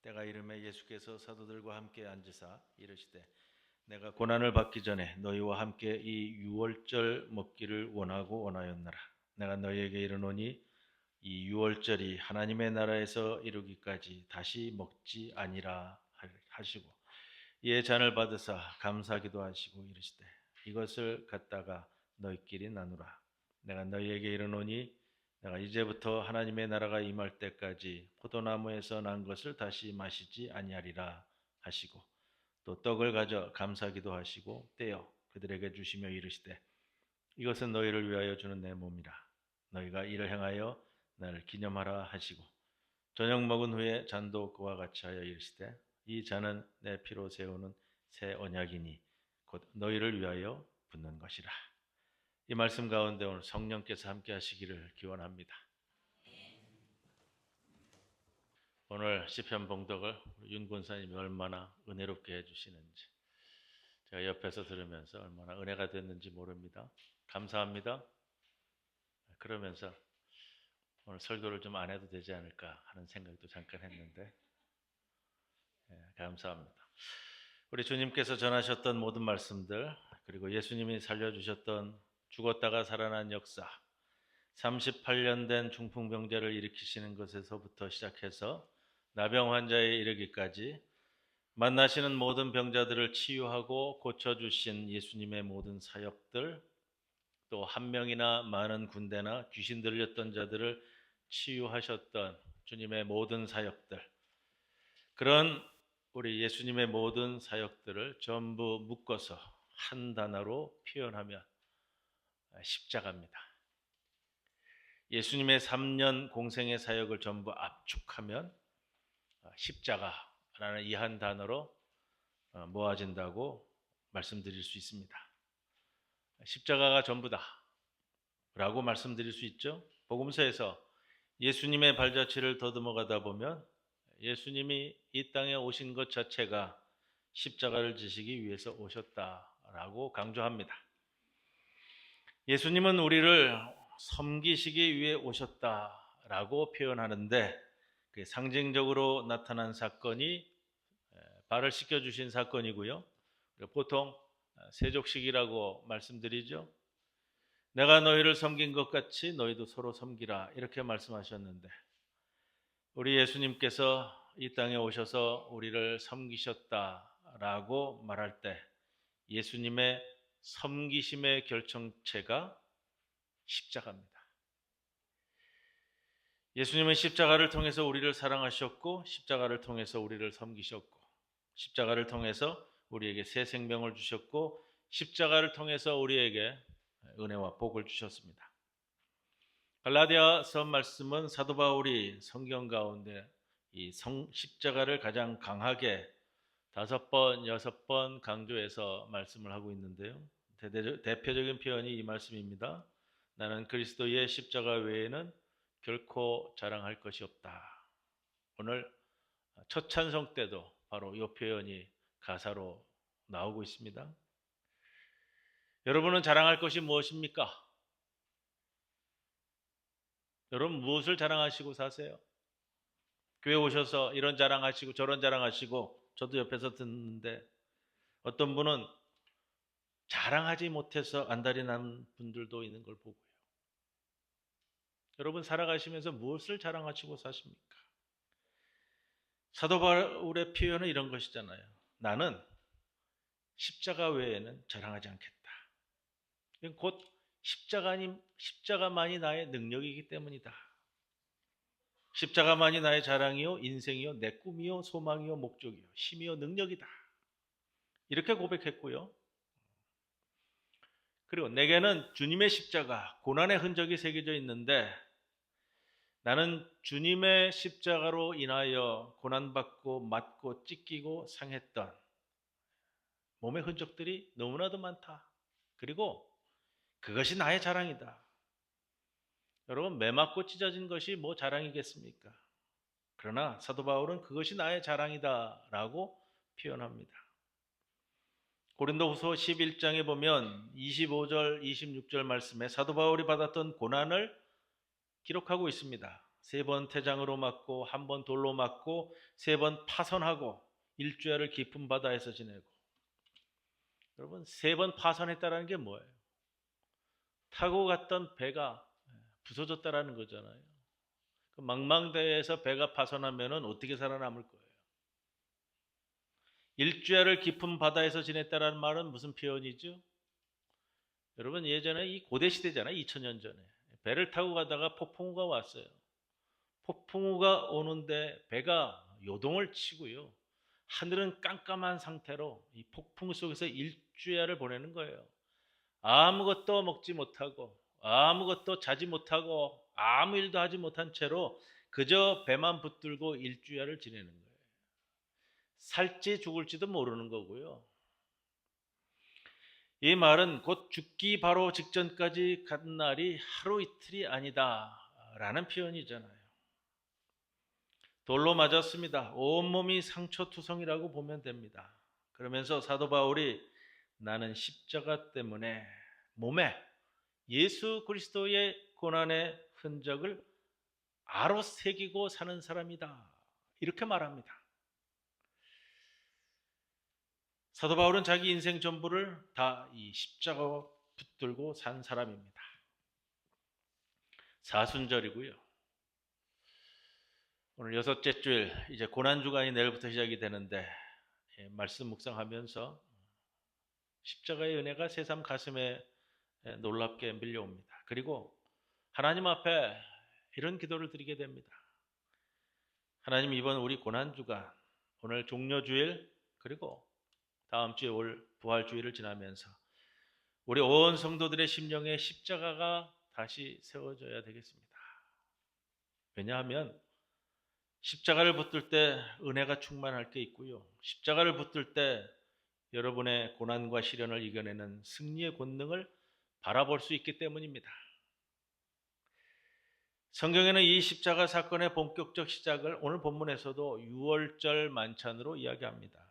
때가 이르매 예수께서 사도들과 함께 앉으사 이르시되 내가 고난을 받기 전에 너희와 함께 이 유월절 먹기를 원하였노라. 내가 너희에게 이르노니 이 유월절이 하나님의 나라에서 이루기까지 다시 먹지 아니라 하시고 이에 잔을 받으사 감사기도 하시고 이르시되 이것을 갖다가 너희끼리 나누라. 내가 너희에게 이르노니 내가 이제부터 하나님의 나라가 임할 때까지 포도나무에서 난 것을 다시 마시지 아니하리라 하시고 또 떡을 가져 감사기도 하시고 떼어 그들에게 주시며 이르시되 이것은 너희를 위하여 주는 내 몸이라. 너희가 이를 행하여 나를 기념하라 하시고 저녁 먹은 후에 잔도 그와 같이 하여 이르시되 이 잔은 내 피로 세우는 새 언약이니 곧 너희를 위하여 붓는 것이라. 이 말씀 가운데 오늘 성령께서 함께 하시기를 기원합니다. 오늘 시편 봉독을 윤 권사님이 얼마나 은혜롭게 해주시는지 제가 옆에서 들으면서 얼마나 은혜가 됐는지 모릅니다. 감사합니다. 그러면서 오늘 설교를 좀 안 해도 되지 않을까 하는 생각도 잠깐 했는데 감사합니다. 우리 주님께서 전하셨던 모든 말씀들 그리고 예수님이 살려주셨던 죽었다가 살아난 역사 38년 된 중풍병자를 일으키시는 것에서부터 시작해서 나병 환자에 이르기까지 만나시는 모든 병자들을 치유하고 고쳐주신 예수님의 모든 사역들 또 한 명이나 많은 군대나 귀신 들렸던 자들을 치유하셨던 주님의 모든 사역들 그런 우리 예수님의 모든 사역들을 전부 묶어서 한 단어로 표현하면 십자가입니다. 예수님의 3년 공생의 사역을 전부 압축하면 십자가라는 이 한 단어로 모아진다고 말씀드릴 수 있습니다. 십자가가 전부다 라고 말씀드릴 수 있죠. 복음서에서 예수님의 발자취를 더듬어 가다 보면 예수님이 이 땅에 오신 것 자체가 십자가를 지시기 위해서 오셨다라고 강조합니다. 예수님은 우리를 섬기시기 위해 오셨다라고 표현하는데 그 상징적으로 나타난 사건이 발을 씻겨주신 사건이고요. 보통 세족식이라고 말씀드리죠. 내가 너희를 섬긴 것 같이 너희도 서로 섬기라 이렇게 말씀하셨는데 우리 예수님께서 이 땅에 오셔서 우리를 섬기셨다라고 말할 때 예수님의 섬기심의 결정체가 십자가입니다. 예수님은 십자가를 통해서 우리를 사랑하셨고 십자가를 통해서 우리를 섬기셨고 십자가를 통해서 우리에게 새 생명을 주셨고 십자가를 통해서 우리에게 은혜와 복을 주셨습니다. 갈라디아서 말씀은 사도 바울이 성경 가운데 이 십자가를 가장 강하게 5번, 6번 강조해서 말씀을 하고 있는데요. 대표적인 표현이 이 말씀입니다. 나는 그리스도의 십자가 외에는 결코 자랑할 것이 없다. 오늘 첫 찬송 때도 바로 이 표현이 가사로 나오고 있습니다. 여러분은 자랑할 것이 무엇입니까? 여러분 무엇을 자랑하시고 사세요? 교회 오셔서 이런 자랑하시고 저런 자랑하시고 저도 옆에서 듣는데 어떤 분은 자랑하지 못해서 안달이 난 분들도 있는 걸 보고요. 여러분 살아가시면서 무엇을 자랑하시고 사십니까? 사도 바울의 표현은 이런 것이잖아요. 나는 십자가 외에는 자랑하지 않겠다. 곧 십자가만이 나의 능력이기 때문이다. 십자가만이 나의 자랑이요, 인생이요, 내 꿈이요, 소망이요, 목적이요, 힘이요, 능력이다. 이렇게 고백했고요. 그리고 내게는 주님의 십자가, 고난의 흔적이 새겨져 있는데 나는 주님의 십자가로 인하여 고난받고 맞고 찢기고 상했던 몸의 흔적들이 너무나도 많다. 그리고 그것이 나의 자랑이다. 여러분 매 맞고 찢어진 것이 뭐 자랑이겠습니까? 그러나 사도 바울은 그것이 나의 자랑이다 라고 표현합니다. 고린도후서 11장에 보면 25절 26절 말씀에 사도 바울이 받았던 고난을 기록하고 있습니다. 3번 태장으로 맞고 1번 돌로 맞고 3번 파선하고 일주야를 깊은 바다에서 지내고. 여러분 3번 파선했다라는 게 뭐예요? 타고 갔던 배가 부서졌다라는 거잖아요. 그 망망대해에서 배가 파손하면 어떻게 살아남을 거예요? 일주야를 깊은 바다에서 지냈다라는 말은 무슨 표현이죠? 여러분 예전에 이 고대 시대잖아요. 2000년 전에 배를 타고 가다가 폭풍우가 왔어요. 폭풍우가 오는데 배가 요동을 치고요. 하늘은 깜깜한 상태로 이 폭풍 속에서 일주야를 보내는 거예요. 아무것도 먹지 못하고 아무것도 자지 못하고 아무 일도 하지 못한 채로 그저 배만 붙들고 일주야를 지내는 거예요. 살지 죽을지도 모르는 거고요. 이 말은 곧 죽기 바로 직전까지 간 날이 하루 이틀이 아니다라는 표현이잖아요. 돌로 맞았습니다. 온몸이 상처투성이라고 보면 됩니다. 그러면서 사도 바울이 나는 십자가 때문에 몸에 예수 그리스도의 고난의 흔적을 아로 새기고 사는 사람이다. 이렇게 말합니다. 사도 바울은 자기 인생 전부를 다 이 십자가와 붙들고 산 사람입니다. 사순절이고요. 오늘 6째 주일, 이제 고난주간이 내일부터 시작이 되는데 말씀 묵상하면서 십자가의 은혜가 새삼 가슴에 놀랍게 밀려옵니다. 그리고 하나님 앞에 이런 기도를 드리게 됩니다. 하나님, 이번 우리 고난주간, 오늘 종려주일, 그리고 다음 주에 올 부활주일을 지나면서 우리 온 성도들의 심령에 십자가가 다시 세워져야 되겠습니다. 왜냐하면 십자가를 붙들 때 은혜가 충만할 게 있고요. 십자가를 붙들 때 여러분의 고난과 시련을 이겨내는 승리의 권능을 바라볼 수 있기 때문입니다. 성경에는 이 십자가 사건의 본격적 시작을 오늘 본문에서도 유월절 만찬으로 이야기합니다.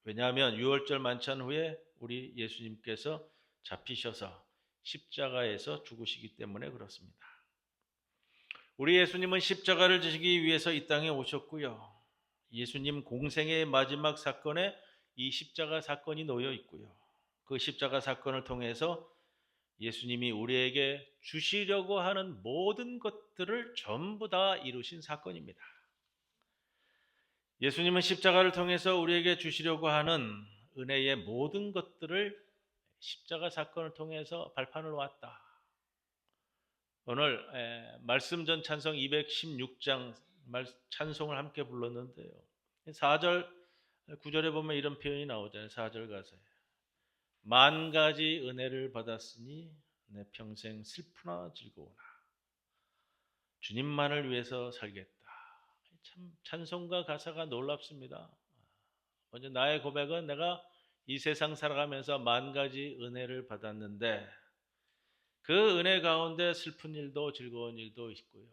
왜냐하면 유월절 만찬 후에 우리 예수님께서 잡히셔서 십자가에서 죽으시기 때문에 그렇습니다. 우리 예수님은 십자가를 지시기 위해서 이 땅에 오셨고요. 예수님 공생의 마지막 사건에 이 십자가 사건이 놓여 있고요. 그 십자가 사건을 통해서 예수님이 우리에게 주시려고 하는 모든 것들을 전부 다 이루신 사건입니다. 예수님은 십자가를 통해서 우리에게 주시려고 하는 은혜의 모든 것들을 십자가 사건을 통해서 발판을 놓았다. 오늘 말씀 전 찬송 216장 찬송을 함께 불렀는데요. 4절 9절에 보면 이런 표현이 나오잖아요. 4절 가사에 만 가지 은혜를 받았으니 내 평생 슬프나 즐거우나 주님만을 위해서 살겠다. 참 찬송가 가사가 놀랍습니다. 먼저 나의 고백은 내가 이 세상 살아가면서 만 가지 은혜를 받았는데 그 은혜 가운데 슬픈 일도 즐거운 일도 있고요.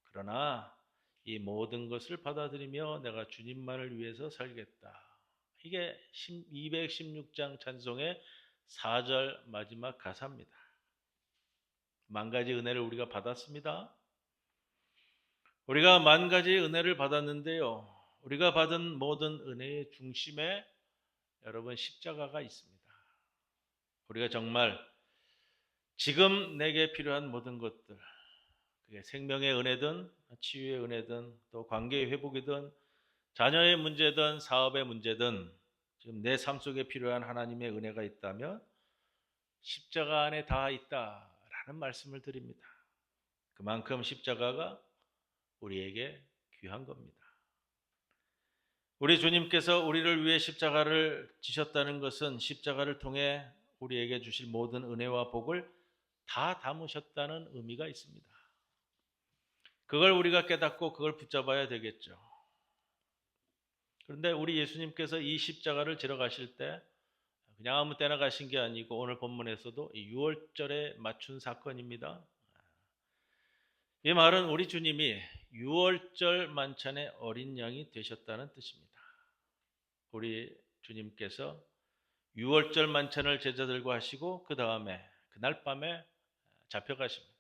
그러나 이 모든 것을 받아들이며 내가 주님만을 위해서 살겠다. 이게 216장 찬송의 4절 마지막 가사입니다. 만 가지 은혜를 우리가 받았습니다. 우리가 만 가지 은혜를 받았는데요. 우리가 받은 모든 은혜의 중심에 여러분 십자가가 있습니다. 우리가 정말 지금 내게 필요한 모든 것들, 그게 생명의 은혜든 치유의 은혜든 또 관계의 회복이든 자녀의 문제든 사업의 문제든 지금 내 삶 속에 필요한 하나님의 은혜가 있다면 십자가 안에 다 있다라는 말씀을 드립니다. 그만큼 십자가가 우리에게 귀한 겁니다. 우리 주님께서 우리를 위해 십자가를 지셨다는 것은 십자가를 통해 우리에게 주실 모든 은혜와 복을 다 담으셨다는 의미가 있습니다. 그걸 우리가 깨닫고 그걸 붙잡아야 되겠죠. 그런데 우리 예수님께서 이 십자가를 지러 가실 때 그냥 아무 때나 가신 게 아니고 오늘 본문에서도 이 유월절에 맞춘 사건입니다. 이 말은 우리 주님이 유월절 만찬의 어린 양이 되셨다는 뜻입니다. 우리 주님께서 유월절 만찬을 제자들과 하시고 그 다음에 그날 밤에 잡혀가십니다.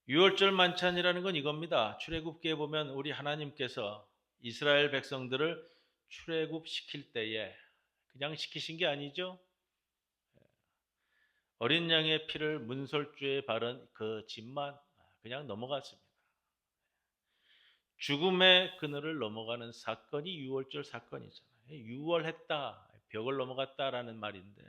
유월절 만찬이라는 건 이겁니다. 출애굽기에 보면 우리 하나님께서 이스라엘 백성들을 출애굽시킬 때에 그냥 시키신 게 아니죠. 어린 양의 피를 문설주에 바른 그 짓만 그냥 넘어갔습니다. 죽음의 그늘을 넘어가는 사건이 유월절 사건이잖아요. 유월했다, 벽을 넘어갔다라는 말인데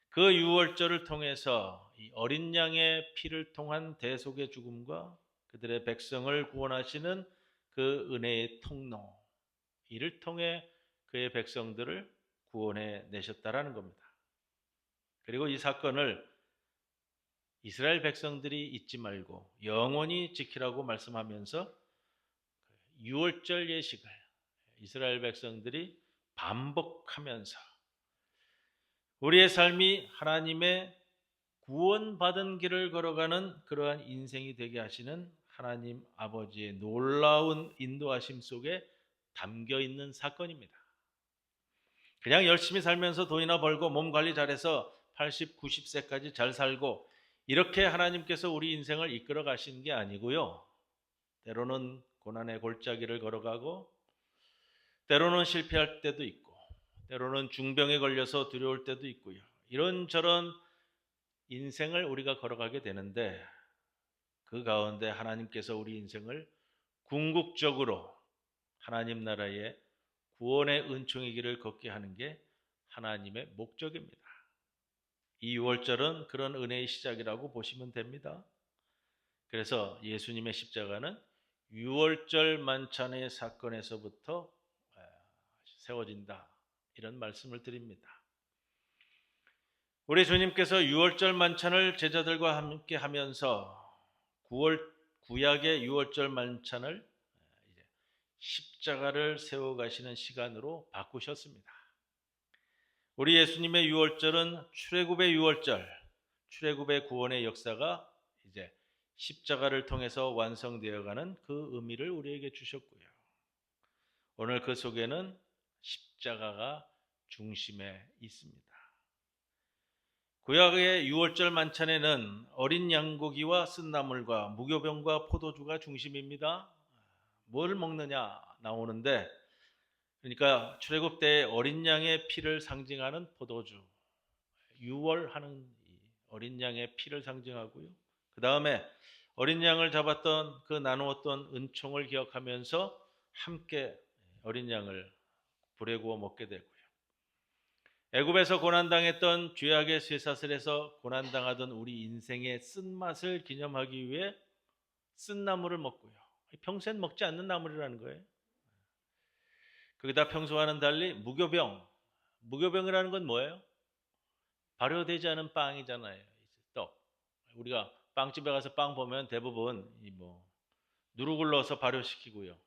그 유월절을 통해서 이 어린 양의 피를 통한 대속의 죽음과 그들의 백성을 구원하시는 그 은혜의 통로, 이를 통해 그의 백성들을 구원해 내셨다라는 겁니다. 그리고 이 사건을 이스라엘 백성들이 잊지 말고 영원히 지키라고 말씀하면서 유월절 예식을 이스라엘 백성들이 반복하면서 우리의 삶이 하나님의 구원받은 길을 걸어가는 그러한 인생이 되게 하시는 하나님 아버지의 놀라운 인도하심 속에 담겨 있는 사건입니다. 그냥 열심히 살면서 돈이나 벌고 몸 관리 잘해서 80, 90세까지 잘 살고 이렇게 하나님께서 우리 인생을 이끌어 가시는 게 아니고요. 때로는 고난의 골짜기를 걸어가고 때로는 실패할 때도 있고 때로는 중병에 걸려서 두려울 때도 있고요. 이런저런 인생을 우리가 걸어가게 되는데 그 가운데 하나님께서 우리 인생을 궁극적으로 하나님 나라의 구원의 은총의 길을 걷게 하는 게 하나님의 목적입니다. 이 유월절은 그런 은혜의 시작이라고 보시면 됩니다. 그래서 예수님의 십자가는 유월절 만찬의 사건에서부터 세워진다, 이런 말씀을 드립니다. 우리 주님께서 유월절 만찬을 제자들과 함께 하면서 구약의 유월절 만찬을 이제 십자가를 세워 가시는 시간으로 바꾸셨습니다. 우리 예수님의 유월절은 출애굽의 유월절, 출애굽의 구원의 역사가 이제 십자가를 통해서 완성되어 가는 그 의미를 우리에게 주셨고요. 오늘 그 속에는 십자가가 중심에 있습니다. 구약의 유월절 만찬에는 어린 양고기와 쓴나물과 무교병과 포도주가 중심입니다. 뭘 먹느냐 나오는데, 그러니까 출애굽 때 어린 양의 피를 상징하는 포도주, 유월하는 어린 양의 피를 상징하고요. 그 다음에 어린 양을 잡았던 그 나누었던 은총을 기억하면서 함께 어린 양을 불에 구워 먹게 되고요. 애굽에서 고난당했던 죄악의 쇠사슬에서 고난당하던 우리 인생의 쓴맛을 기념하기 위해 쓴나물을 먹고요. 평생 먹지 않는 나물이라는 거예요. 거기다 평소와는 달리 무교병이라는 건 뭐예요? 발효되지 않은 빵이잖아요. 떡. 우리가 빵집에 가서 빵 보면 대부분 누룩을 넣어서 발효시키고요.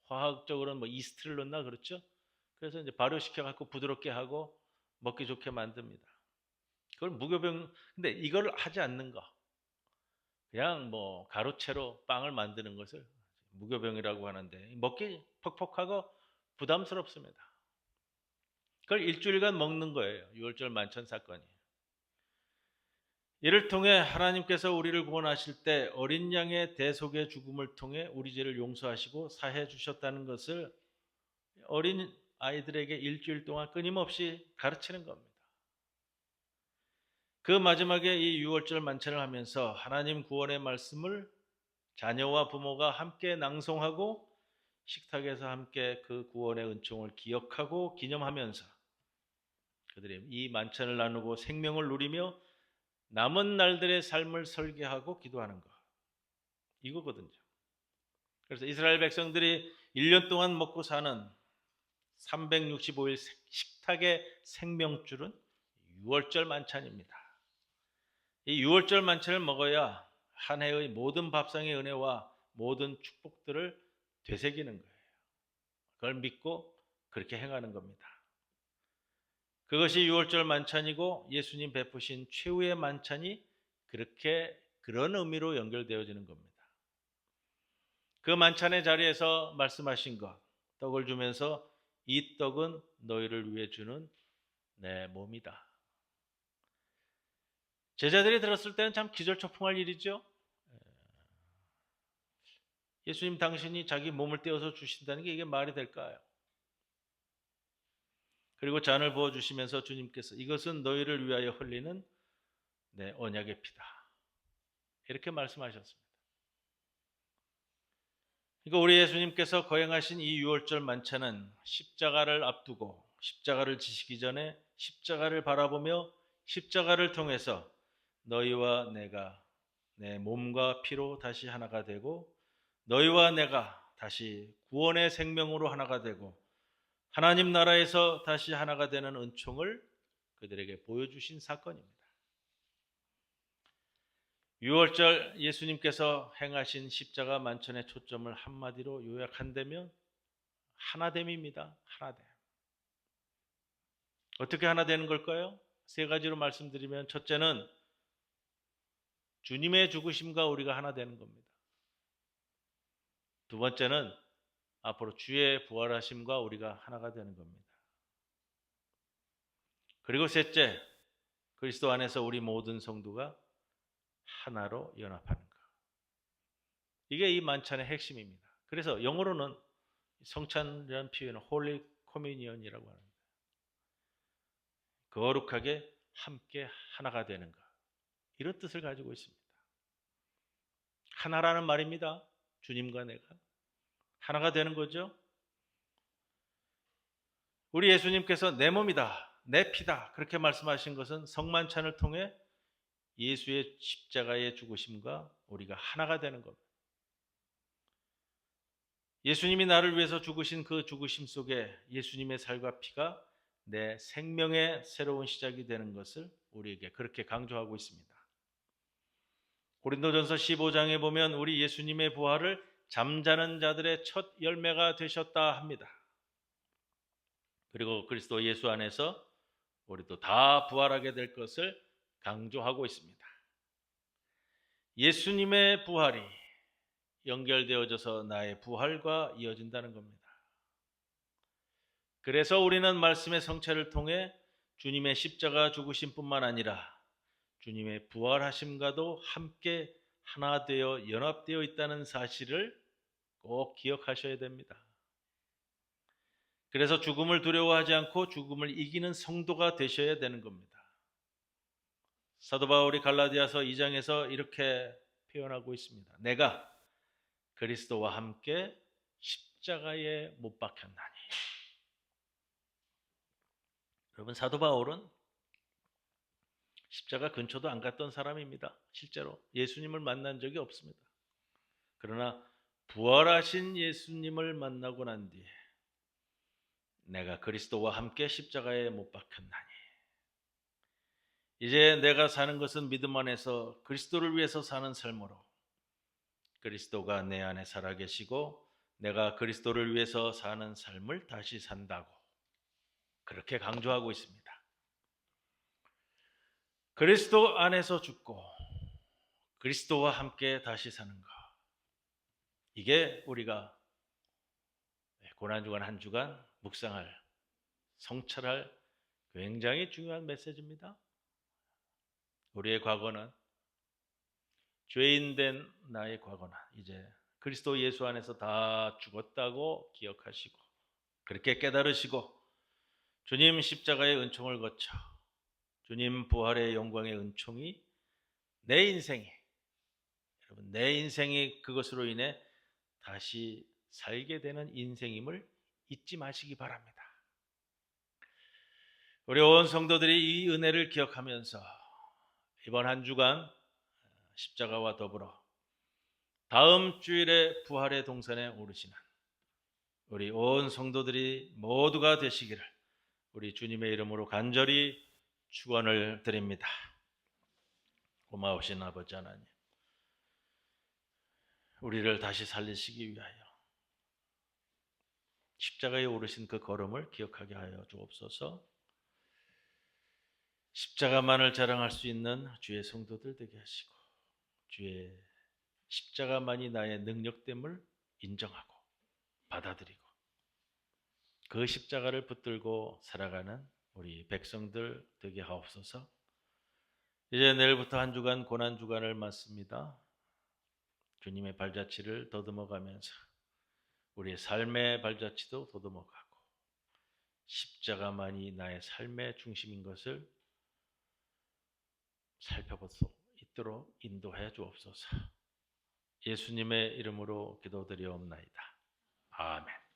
화학적으로는 이스트를 넣나 그렇죠? 그래서 이제 발효시켜 갖고 부드럽게 하고 먹기 좋게 만듭니다. 그걸 무교병, 근데 이걸 하지 않는 거, 그냥 가루채로 빵을 만드는 것을 무교병이라고 하는데 먹기 퍽퍽하고 부담스럽습니다. 그걸 일주일간 먹는 거예요. 유월절 만찬 사건이. 이를 통해 하나님께서 우리를 구원하실 때 어린 양의 대속의 죽음을 통해 우리 죄를 용서하시고 사해 주셨다는 것을 어린 아이들에게 일주일 동안 끊임없이 가르치는 겁니다. 그 마지막에 이 유월절 만찬을 하면서 하나님 구원의 말씀을 자녀와 부모가 함께 낭송하고 식탁에서 함께 그 구원의 은총을 기억하고 기념하면서 그들이 이 만찬을 나누고 생명을 누리며 남은 날들의 삶을 설계하고 기도하는 것, 이거거든요. 그래서 이스라엘 백성들이 1년 동안 먹고 사는 365일 식탁의 생명줄은 유월절 만찬입니다. 이 유월절 만찬을 먹어야 한 해의 모든 밥상의 은혜와 모든 축복들을 되새기는 거예요. 그걸 믿고 그렇게 행하는 겁니다. 그것이 유월절 만찬이고 예수님 베푸신 최후의 만찬이 그런 의미로 연결되어지는 겁니다. 그 만찬의 자리에서 말씀하신 것, 떡을 주면서 이 떡은 너희를 위해 주는 내 몸이다. 제자들이 들었을 때는 참 기절초풍할 일이죠. 예수님 당신이 자기 몸을 떼어서 주신다는 게 이게 말이 될까요? 그리고 잔을 부어주시면서 주님께서 이것은 너희를 위하여 흘리는 내 언약의 피다, 이렇게 말씀하셨습니다. 그러니까 우리 예수님께서 거행하신 이 유월절 만찬은 십자가를 앞두고 십자가를 지시기 전에 십자가를 바라보며 십자가를 통해서 너희와 내가 내 몸과 피로 다시 하나가 되고 너희와 내가 다시 구원의 생명으로 하나가 되고 하나님 나라에서 다시 하나가 되는 은총을 그들에게 보여주신 사건입니다. 유월절 예수님께서 행하신 십자가 만찬의 초점을 한마디로 요약한다면 하나됨입니다. 하나됨. 어떻게 하나 되는 걸까요? 세 가지로 말씀드리면, 첫째는 주님의 죽으심과 우리가 하나 되는 겁니다. 두 번째는 앞으로 주의 부활하심과 우리가 하나가 되는 겁니다. 그리고 셋째, 그리스도 안에서 우리 모든 성도가 하나로 연합하는 것. 이게 이 만찬의 핵심입니다. 그래서 영어로는 성찬이라는 표현은 홀리 커뮤니언이라고 합니다. 거룩하게 함께 하나가 되는 것, 이런 뜻을 가지고 있습니다. 하나라는 말입니다. 주님과 내가 하나가 되는 거죠. 우리 예수님께서 내 몸이다, 내 피다, 그렇게 말씀하신 것은 성만찬을 통해 예수의 십자가의 죽으심과 우리가 하나가 되는 겁니다. 예수님이 나를 위해서 죽으신 그 죽으심 속에 예수님의 살과 피가 내 생명의 새로운 시작이 되는 것을 우리에게 그렇게 강조하고 있습니다. 고린도전서 15장에 보면 우리 예수님의 부활을 잠자는 자들의 첫 열매가 되셨다 합니다. 그리고 그리스도 예수 안에서 우리도 다 부활하게 될 것을 강조하고 있습니다. 예수님의 부활이 연결되어져서 나의 부활과 이어진다는 겁니다. 그래서 우리는 말씀의 성체를 통해 주님의 십자가 죽으심뿐만 아니라 주님의 부활하심과도 함께 하나 되어 연합되어 있다는 사실을 꼭 기억하셔야 됩니다. 그래서 죽음을 두려워하지 않고 죽음을 이기는 성도가 되셔야 되는 겁니다. 사도 바울이 갈라디아서 2장에서 이렇게 표현하고 있습니다. 내가 그리스도와 함께 십자가에 못 박혔나니. 여러분, 사도 바울은 십자가 근처도 안 갔던 사람입니다. 실제로 예수님을 만난 적이 없습니다. 그러나 부활하신 예수님을 만나고 난 뒤에 내가 그리스도와 함께 십자가에 못 박혔나니, 이제 내가 사는 것은 믿음 안에서 그리스도를 위해서 사는 삶으로 그리스도가 내 안에 살아계시고 내가 그리스도를 위해서 사는 삶을 다시 산다고 그렇게 강조하고 있습니다. 그리스도 안에서 죽고 그리스도와 함께 다시 사는 것, 이게 우리가 고난주간 한 주간 묵상할, 성찰할 굉장히 중요한 메시지입니다. 우리의 과거는, 죄인된 나의 과거는 이제 그리스도 예수 안에서 다 죽었다고 기억하시고 그렇게 깨달으시고 주님 십자가의 은총을 거쳐 주님 부활의 영광의 은총이 내 인생에, 여러분, 내 인생이 그것으로 인해 다시 살게 되는 인생임을 잊지 마시기 바랍니다. 우리 온 성도들이 이 은혜를 기억하면서 이번 한 주간 십자가와 더불어 다음 주일에 부활의 동산에 오르시는 우리 온 성도들이 모두가 되시기를 우리 주님의 이름으로 간절히 축원을 드립니다. 고마우신 아버지 하나님, 우리를 다시 살리시기 위하여 십자가에 오르신 그 걸음을 기억하게 하여 주옵소서. 십자가만을 자랑할 수 있는 주의 성도들 되게 하시고 주의 십자가만이 나의 능력됨을 인정하고 받아들이고 그 십자가를 붙들고 살아가는 우리 백성들 되게 하옵소서. 이제 내일부터 한 주간 고난 주간을 맞습니다. 주님의 발자취를 더듬어가면서 우리의 삶의 발자취도 더듬어가고 십자가만이 나의 삶의 중심인 것을 살펴볼 수 있도록 인도해 주옵소서. 예수님의 이름으로 기도드리옵나이다. 아멘.